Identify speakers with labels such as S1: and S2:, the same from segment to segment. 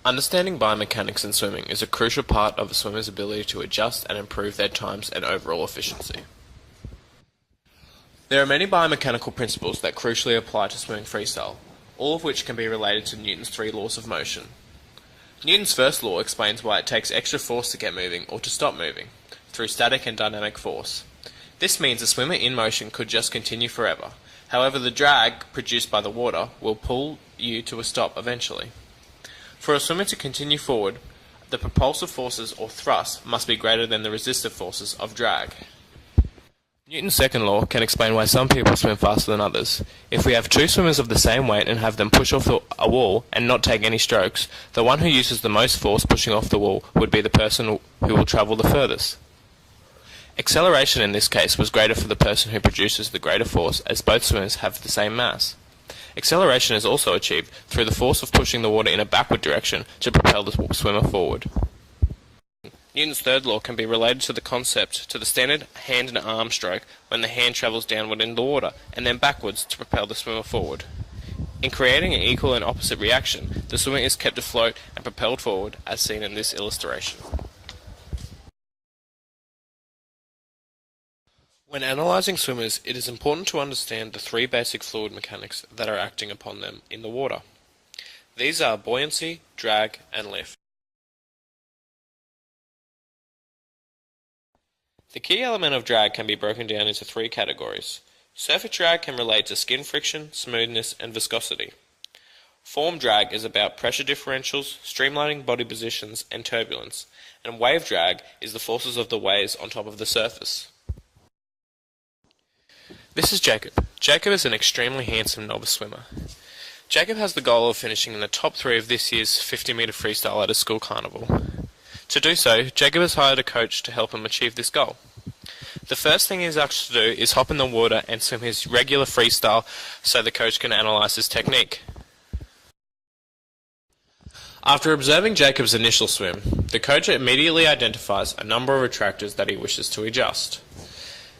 S1: Understanding biomechanics in swimming is a crucial part of a swimmer's ability to adjust and improve their times and overall efficiency. There are many biomechanical principles that crucially apply to swimming freestyle, all of which can be related to Newton's three laws of motion. Newton's first law explains why it takes extra force to get moving or to stop moving, through static and dynamic force. This means a swimmer in motion could just continue forever. However, the drag produced by the water will pull you to a stop eventually. For a swimmer to continue forward, the propulsive forces or thrust must be greater than the resistive forces of drag. Newton's second law can explain why some people swim faster than others. If we have two swimmers of the same weight and have them push off a wall and not take any strokes, the one who uses the most force pushing off the wall would be the person who will travel the furthest. Acceleration in this case was greater for the person who produces the greater force, as both swimmers have the same mass. Acceleration is also achieved through the force of pushing the water in a backward direction to propel the swimmer forward. Newton's third law can be related to the standard hand and arm stroke when the hand travels downward in the water and then backwards to propel the swimmer forward. In creating an equal and opposite reaction, the swimmer is kept afloat and propelled forward, as seen in this illustration. When analysing swimmers, it is important to understand the three basic fluid mechanics that are acting upon them in the water. These are buoyancy, drag, and lift. The key element of drag can be broken down into three categories. Surface drag can relate to skin friction, smoothness, and viscosity. Form drag is about pressure differentials, streamlining body positions, and turbulence, and wave drag is the forces of the waves on top of the surface. This is Jacob. Jacob is an extremely handsome novice swimmer. Jacob has the goal of finishing in the top 3 of this year's 50-metre freestyle at a school carnival. To do so, Jacob has hired a coach to help him achieve this goal. The first thing he's asked to do is hop in the water and swim his regular freestyle so the coach can analyse his technique. After observing Jacob's initial swim, the coach immediately identifies a number of attractors that he wishes to adjust.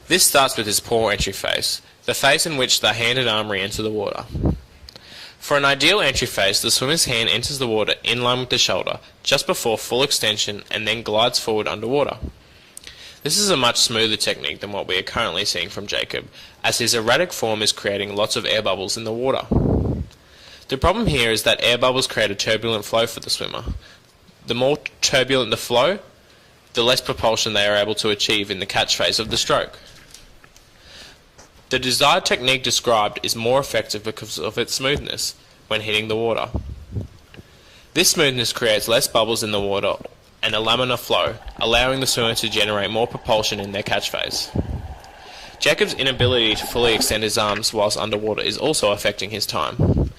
S1: This starts with his poor entry phase, the phase in which the hand and arm re-enter the water. For an ideal entry phase, the swimmer's hand enters the water in line with the shoulder, just before full extension, and then glides forward underwater. This is a much smoother technique than what we are currently seeing from Jacob, as his erratic form is creating lots of air bubbles in the water. The problem here is that air bubbles create a turbulent flow for the swimmer. The more turbulent the flow, the less propulsion they are able to achieve in the catch phase of the stroke. The desired technique described is more effective because of its smoothness when hitting the water. This smoothness creates less bubbles in the water and a laminar flow, allowing the swimmer to generate more propulsion in their catch phase. Jacob's inability to fully extend his arms whilst underwater is also affecting his time.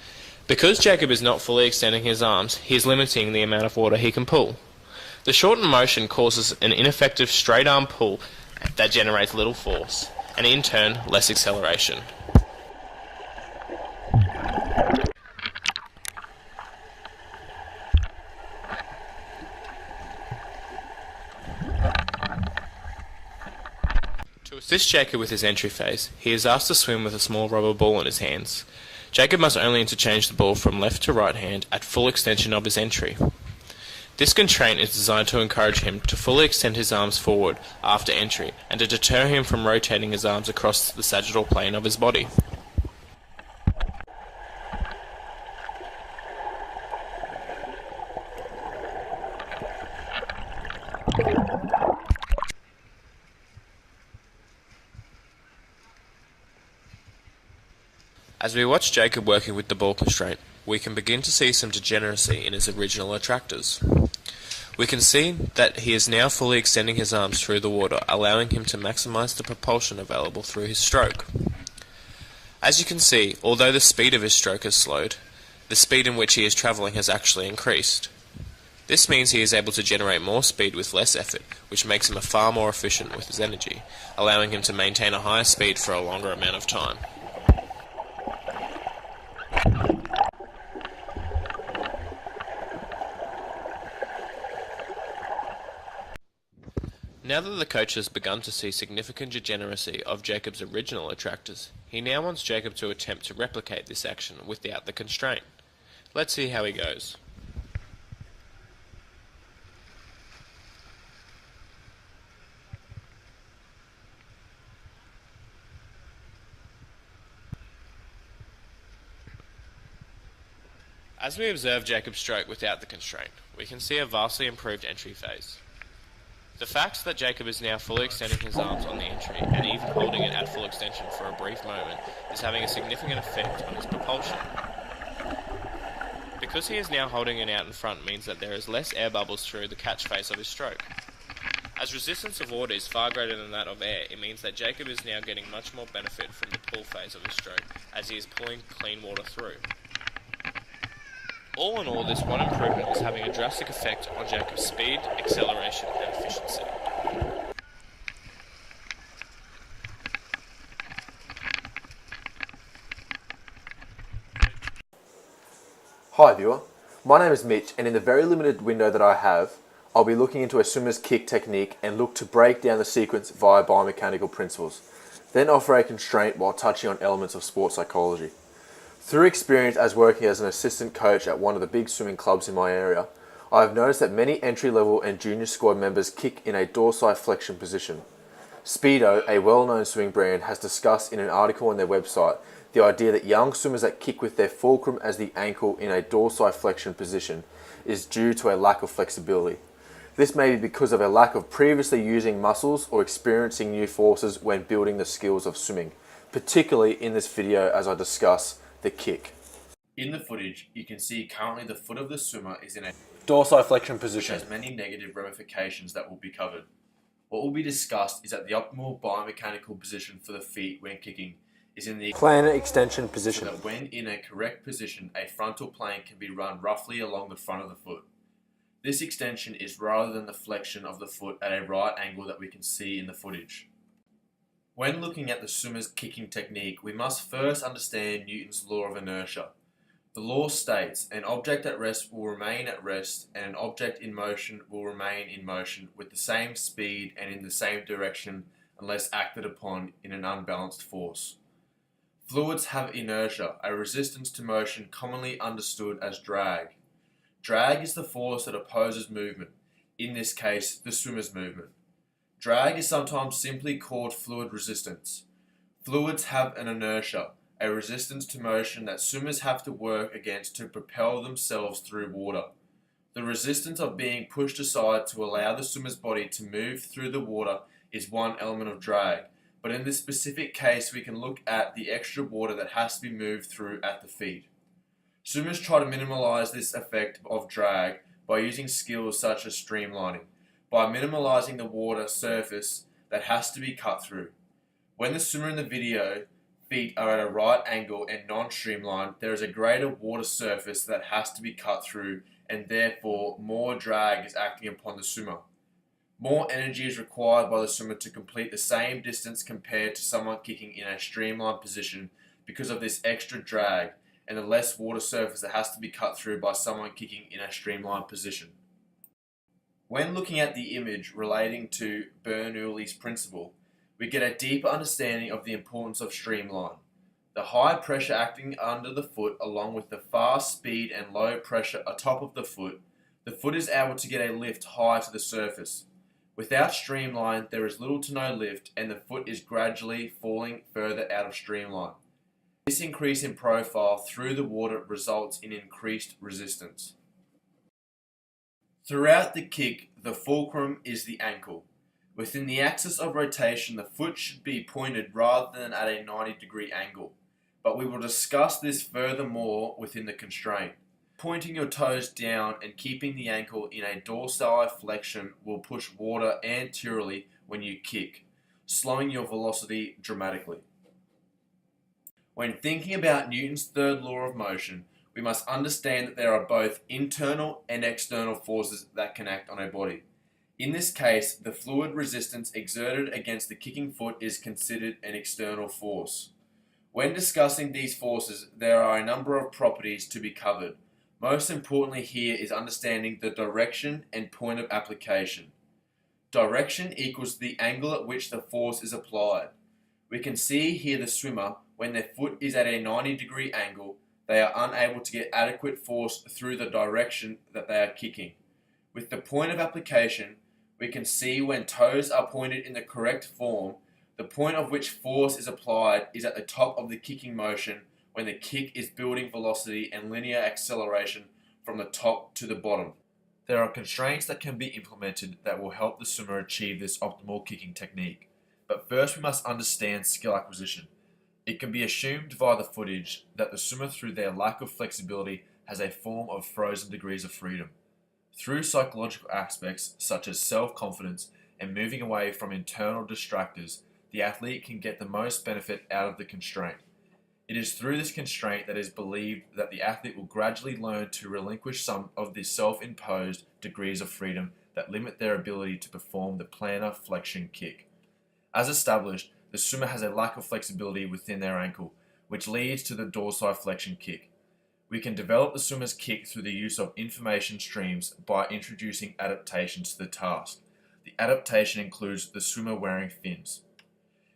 S1: Because Jacob is not fully extending his arms, he is limiting the amount of water he can pull. The shortened motion causes an ineffective straight arm pull that generates little force, and in turn, less acceleration. To assist Jacob with his entry phase, he is asked to swim with a small rubber ball in his hands. Jacob must only interchange the ball from left to right hand at full extension of his entry. This constraint is designed to encourage him to fully extend his arms forward after entry and to deter him from rotating his arms across the sagittal plane of his body. As we watch Jacob working with the ball constraint, we can begin to see some degeneracy in his original attractors. We can see that he is now fully extending his arms through the water, allowing him to maximize the propulsion available through his stroke. As you can see, although the speed of his stroke has slowed, the speed in which he is travelling has actually increased. This means he is able to generate more speed with less effort, which makes him far more efficient with his energy, allowing him to maintain a higher speed for a longer amount of time. Now that the coach has begun to see significant degeneracy of Jacob's original attractors, he now wants Jacob to attempt to replicate this action without the constraint. Let's see how he goes. As we observe Jacob's stroke without the constraint, we can see a vastly improved entry phase. The fact that Jacob is now fully extending his arms on the entry and even holding it at full extension for a brief moment is having a significant effect on his propulsion. Because he is now holding it out in front means that there is less air bubbles through the catch face of his stroke. As resistance of water is far greater than that of air, it means that Jacob is now getting much more benefit from the pull phase of his stroke as he is pulling clean water through. All in all, this one improvement is having a drastic effect on Jacob's speed, acceleration and efficiency.
S2: Hi viewer, my name is Mitch, and in the very limited window that I have, I'll be looking into a swimmer's kick technique and look to break down the sequence via biomechanical principles, then offer a constraint while touching on elements of sports psychology. Through experience as working as an assistant coach at one of the big swimming clubs in my area, I have noticed that many entry-level and junior squad members kick in a dorsiflexion position. Speedo, a well-known swimming brand, has discussed in an article on their website the idea that young swimmers that kick with their fulcrum as the ankle in a dorsiflexion position is due to a lack of flexibility. This may be because of a lack of previously using muscles or experiencing new forces when building the skills of swimming, particularly in this video as I discuss the kick. In the footage, you can see currently the foot of the swimmer is in a dorsiflexion position, which has many negative ramifications that will be covered. What will be discussed is that the optimal biomechanical position for the feet when kicking is in the plantar extension position, so that when in a correct position, a frontal plane can be run roughly along the front of the foot. This extension is rather than the flexion of the foot at a right angle that we can see in the footage. When looking at the swimmer's kicking technique, we must first understand Newton's law of inertia. The law states an object at rest will remain at rest and an object in motion will remain in motion with the same speed and in the same direction unless acted upon in an unbalanced force. Fluids have inertia, a resistance to motion commonly understood as drag. Drag is the force that opposes movement, in this case the swimmer's movement. Drag is sometimes simply called fluid resistance. Fluids have an inertia, a resistance to motion that swimmers have to work against to propel themselves through water. The resistance of being pushed aside to allow the swimmer's body to move through the water is one element of drag, but in this specific case we can look at the extra water that has to be moved through at the feet. Swimmers try to minimize this effect of drag by using skills such as streamlining, by minimizing the water surface that has to be cut through. When the swimmer in the video feet are at a right angle and non-streamlined, there is a greater water surface that has to be cut through, and therefore more drag is acting upon the swimmer. More energy is required by the swimmer to complete the same distance compared to someone kicking in a streamlined position because of this extra drag and the less water surface that has to be cut through by someone kicking in a streamlined position. When looking at the image relating to Bernoulli's principle, we get a deeper understanding of the importance of streamline. The high pressure acting under the foot along with the fast speed and low pressure atop of the foot is able to get a lift high to the surface. Without streamline, there is little to no lift and the foot is gradually falling further out of streamline. This increase in profile through the water results in increased resistance. Throughout the kick, the fulcrum is the ankle. Within the axis of rotation, the foot should be pointed rather than at a 90-degree angle, but we will discuss this furthermore within the constraint. Pointing your toes down and keeping the ankle in a dorsiflexion will push water anteriorly when you kick, slowing your velocity dramatically. When thinking about Newton's third law of motion, we must understand that there are both internal and external forces that can act on a body. In this case, the fluid resistance exerted against the kicking foot is considered an external force. When discussing these forces, there are a number of properties to be covered. Most importantly here is understanding the direction and point of application. Direction equals the angle at which the force is applied. We can see here the swimmer, when their foot is at a 90-degree angle, they are unable to get adequate force through the direction that they are kicking. With the point of application, we can see when toes are pointed in the correct form, the point of which force is applied is at the top of the kicking motion, when the kick is building velocity and linear acceleration from the top to the bottom. There are constraints that can be implemented that will help the swimmer achieve this optimal kicking technique, but first we must understand skill acquisition. It can be assumed via the footage that the swimmer, through their lack of flexibility, has a form of frozen degrees of freedom. Through psychological aspects such as self-confidence and moving away from internal distractors, the athlete can get the most benefit out of the constraint. It is through this constraint that it is believed that the athlete will gradually learn to relinquish some of the self-imposed degrees of freedom that limit their ability to perform the plantar flexion kick. As established, the swimmer has a lack of flexibility within their ankle, which leads to the dorsiflexion kick. We can develop the swimmer's kick through the use of information streams by introducing adaptations to the task. The adaptation includes the swimmer wearing fins.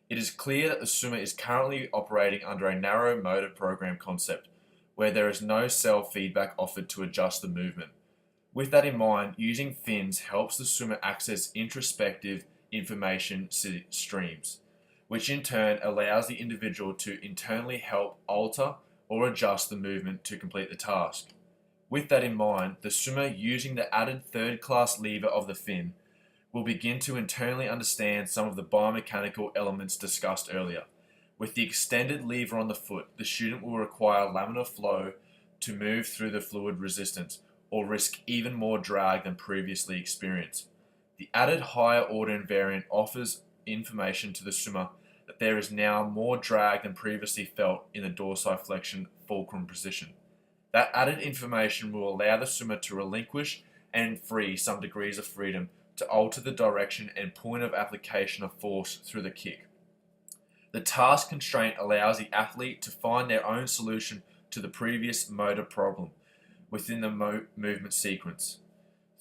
S2: It is clear that the swimmer is currently operating under a narrow motor program concept, where there is no cell feedback offered to adjust the movement. With that in mind, using fins helps the swimmer access introspective information streams, which in turn allows the individual to internally help alter or adjust the movement to complete the task. With that in mind, the swimmer, using the added third-class lever of the fin, will begin to internally understand some of the biomechanical elements discussed earlier. With the extended lever on the foot, the student will require laminar flow to move through the fluid resistance, or risk even more drag than previously experienced. The added higher order invariant offers information to the swimmer that there is now more drag than previously felt in the dorsiflexion fulcrum position. That added information will allow the swimmer to relinquish and free some degrees of freedom to alter the direction and point of application of force through the kick. The task constraint allows the athlete to find their own solution to the previous motor problem within the movement sequence.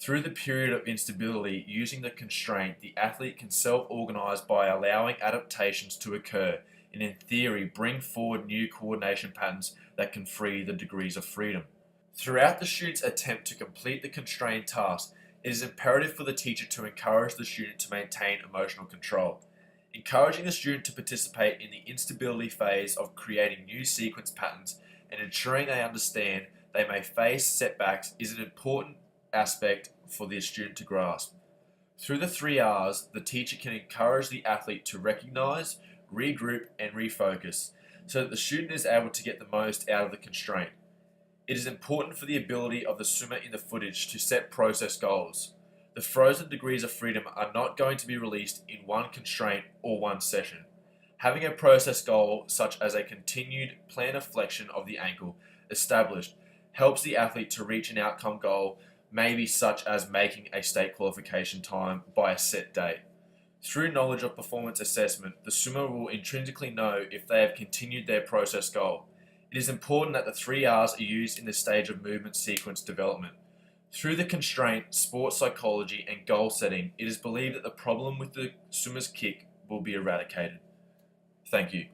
S2: Through the period of instability, using the constraint, the athlete can self-organize by allowing adaptations to occur and, in theory, bring forward new coordination patterns that can free the degrees of freedom. Throughout the student's attempt to complete the constrained task, it is imperative for the teacher to encourage the student to maintain emotional control. Encouraging the student to participate in the instability phase of creating new sequence patterns and ensuring they understand they may face setbacks is an important aspect for the student to grasp. Through the 3 R's, the teacher can encourage the athlete to recognize, regroup, and refocus so that the student is able to get the most out of the constraint. It is important for the ability of the swimmer in the footage to set process goals. The frozen degrees of freedom are not going to be released in one constraint or one session. Having a process goal, such as a continued plantar flexion of the ankle, established, helps the athlete to reach an outcome goal, maybe such as making a state qualification time by a set date. Through knowledge of performance assessment, the swimmer will intrinsically know if they have continued their process goal. It is important that the 3 R's are used in the stage of movement sequence development. Through the constraint, sports psychology, and goal setting, it is believed that the problem with the swimmer's kick will be eradicated. Thank you.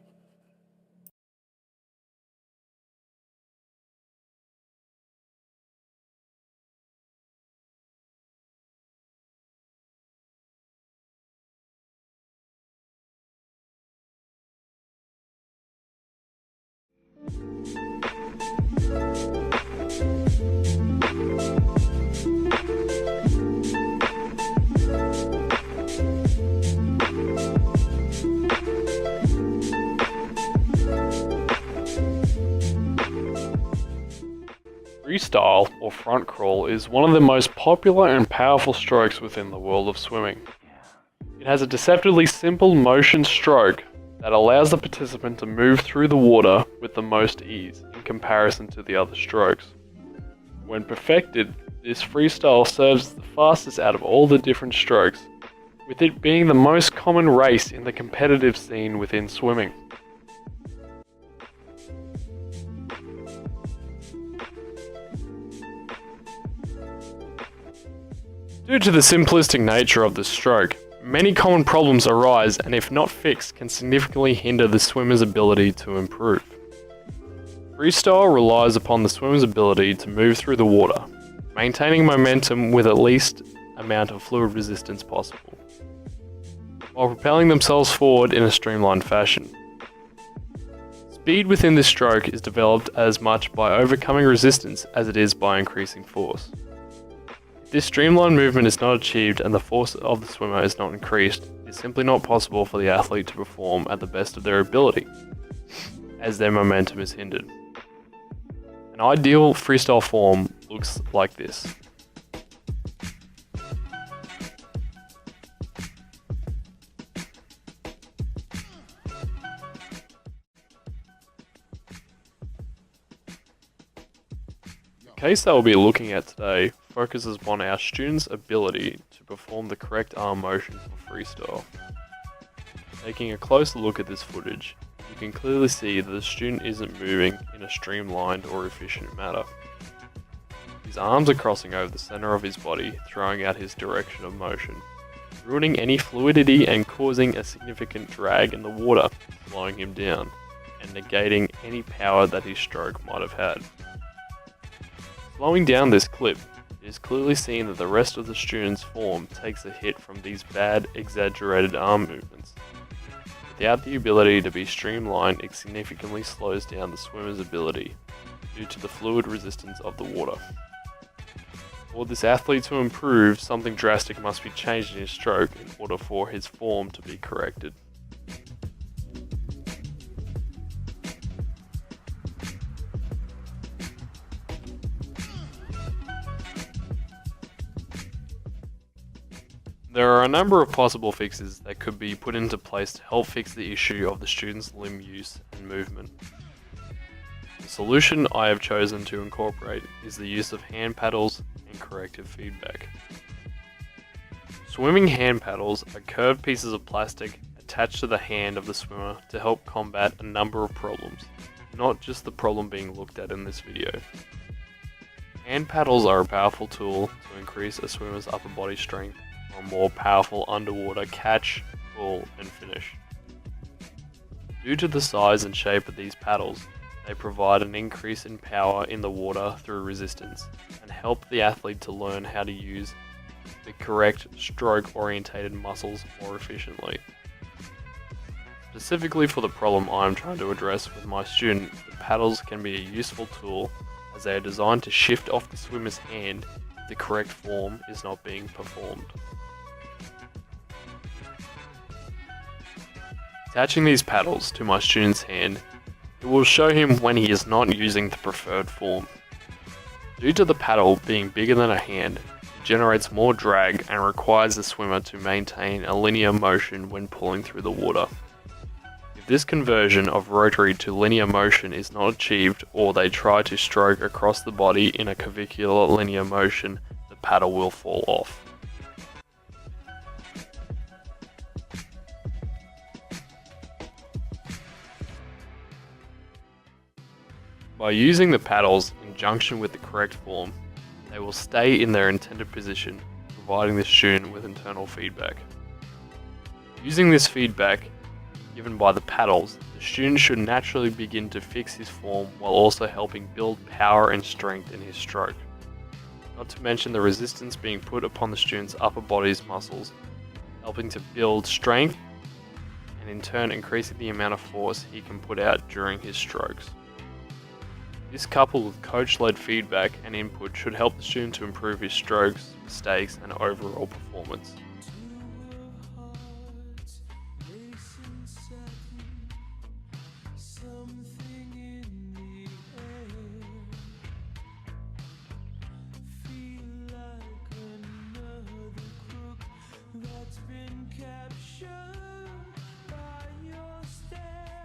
S3: Freestyle, or front crawl, is one of the most popular and powerful strokes within the world of swimming. It has a deceptively simple motion stroke that allows the participant to move through the water with the most ease in comparison to the other strokes. When perfected, this freestyle serves as the fastest out of all the different strokes, with it being the most common race in the competitive scene within swimming. Due to the simplistic nature of the stroke, many common problems arise and, if not fixed, can significantly hinder the swimmer's ability to improve. Freestyle relies upon the swimmer's ability to move through the water, maintaining momentum with at least amount of fluid resistance possible, while propelling themselves forward in a streamlined fashion. Speed within this stroke is developed as much by overcoming resistance as it is by increasing force. If this streamlined movement is not achieved and the force of the swimmer is not increased, it is simply not possible for the athlete to perform at the best of their ability, as their momentum is hindered. An ideal freestyle form looks like this. The case that we'll be looking at today focuses upon our student's ability to perform the correct arm motion for freestyle. Taking a closer look at this footage, you can clearly see that the student isn't moving in a streamlined or efficient manner. His arms are crossing over the center of his body, throwing out his direction of motion, ruining any fluidity and causing a significant drag in the water, slowing him down, and negating any power that his stroke might have had. Slowing down this clip, it is clearly seen that the rest of the student's form takes a hit from these bad, exaggerated arm movements. Without the ability to be streamlined, it significantly slows down the swimmer's ability due to the fluid resistance of the water. For this athlete to improve, something drastic must be changed in his stroke in order for his form to be corrected. There are a number of possible fixes that could be put into place to help fix the issue of the student's limb use and movement. The solution I have chosen to incorporate is the use of hand paddles and corrective feedback. Swimming hand paddles are curved pieces of plastic attached to the hand of the swimmer to help combat a number of problems, not just the problem being looked at in this video. Hand paddles are a powerful tool to increase a swimmer's upper body strength for a more powerful underwater catch, pull, and finish. Due to the size and shape of these paddles, they provide an increase in power in the water through resistance and help the athlete to learn how to use the correct stroke-orientated muscles more efficiently. Specifically for the problem I am trying to address with my student, the paddles can be a useful tool as they are designed to shift off the swimmer's hand if the correct form is not being performed. Attaching these paddles to my student's hand, it will show him when he is not using the preferred form. Due to the paddle being bigger than a hand, it generates more drag and requires the swimmer to maintain a linear motion when pulling through the water. If this conversion of rotary to linear motion is not achieved, or they try to stroke across the body in a clavicular linear motion, the paddle will fall off. By using the paddles in junction with the correct form, they will stay in their intended position, providing the student with internal feedback. Using this feedback given by the paddles, the student should naturally begin to fix his form while also helping build power and strength in his stroke. Not to mention the resistance being put upon the student's upper body's muscles, helping to build strength and in turn increasing the amount of force he can put out during his strokes. This coupled with coach-led feedback and input should help the student to improve his strokes, mistakes, and overall performance.
S4: That's been captured by your stare.